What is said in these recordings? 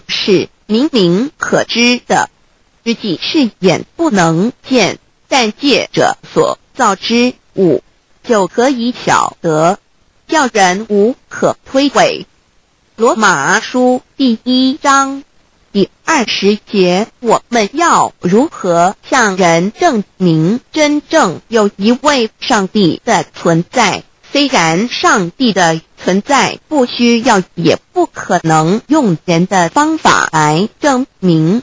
是明明可知的，知即是眼不能见，但借着所造之物，就可以晓得，叫人无可推诿。罗马书第1章第20节，我们要如何向人证明真正有一位上帝的存在？虽然上帝的存在不需要也不可能用人的方法来证明，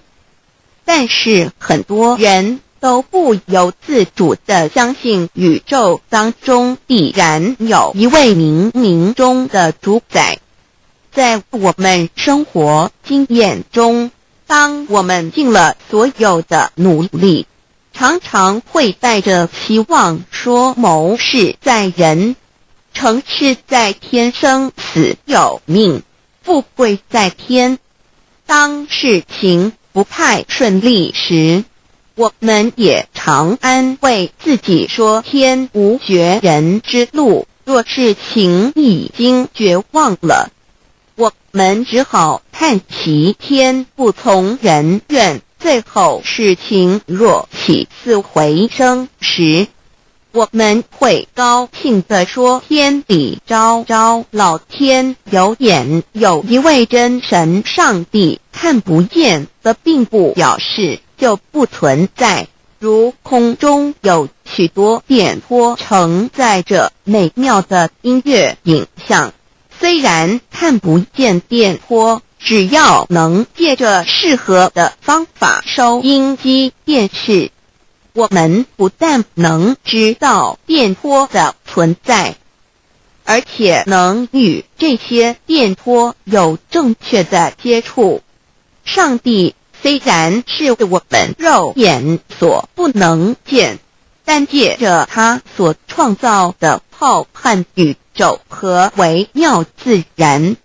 但是很多人都不由自主地相信宇宙当中必然有一位冥冥中的主宰。在我们生活经验中，当我们尽了所有的努力，常常会带着希望说谋事在人，成事在天，生死有命，富贵在天。当事情不太顺利时，我们也常安慰自己说天无绝人之路，若事情已经绝望了，我们只好叹其天不从人愿。最后事情若起死回生时，我们会高兴地说天理昭昭，老天有眼，有一位真神上帝，看不见的并不表示就不存在。如空中有许多电波承载着美妙的音乐影像，虽然看不见电波，只要能借着适合的方法收音机电视，我们不但能知道电波的存在，而且能与这些电波有正确的接触。上帝虽然是我们肉眼所不能见，但借着他所创造的浩瀚宇宙和微妙自然，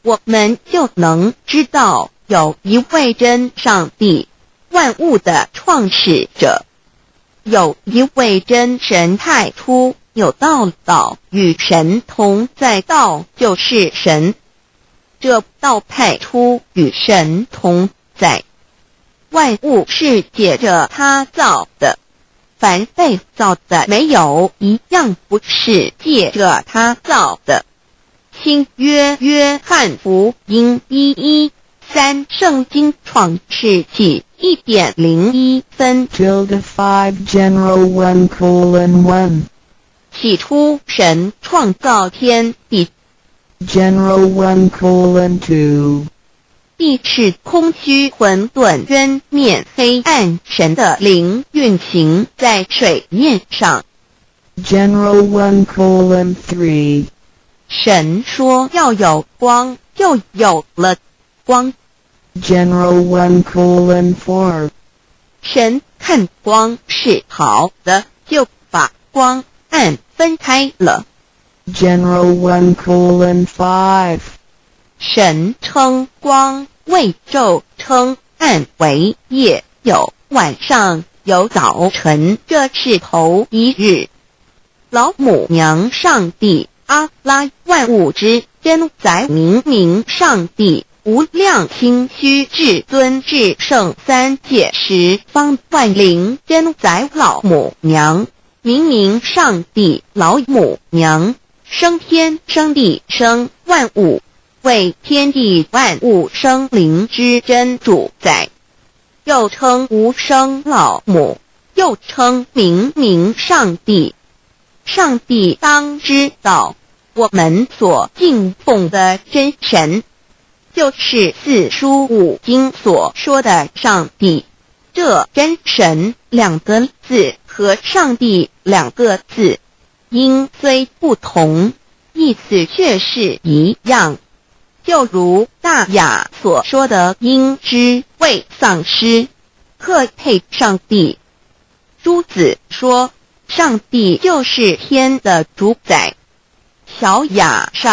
我们就能知道有一位真上帝，万物的创始者，有一位真神太初，有道，道与神同在，道就是神，这道太初与神同在。万物是借着他造的，凡被造的没有一样不是借着他造的。新约约翰福音1:13，圣经创世纪1.01分 5 general 1:1 起初神创造天地， general 1:2 地是空虚混沌渊面黑暗，神的灵运行在水面上。 general 1:3 神说要有光，就有了光。 general 1:4 神看光是好的，就把光暗分开了。 general 1:5 神称光为昼，称暗为夜，有晚上，有早晨，这是头一日。老母娘上帝阿拉，万物之真宰明明上帝，无量清虚至尊至圣三界十方万灵真宰老母娘，明明上帝老母娘，生天生地生万物，为天地万物生灵之真主宰，又称无生老母，又称明明上帝。上帝当知道，我们所敬奉的真神，就是四书五经所说的上帝。这真神2个字和上帝2个字，音虽不同，意思却是一样。就如大雅所说的鹰之谓丧尸，克配上帝。朱子说上帝就是天的主宰。小雅上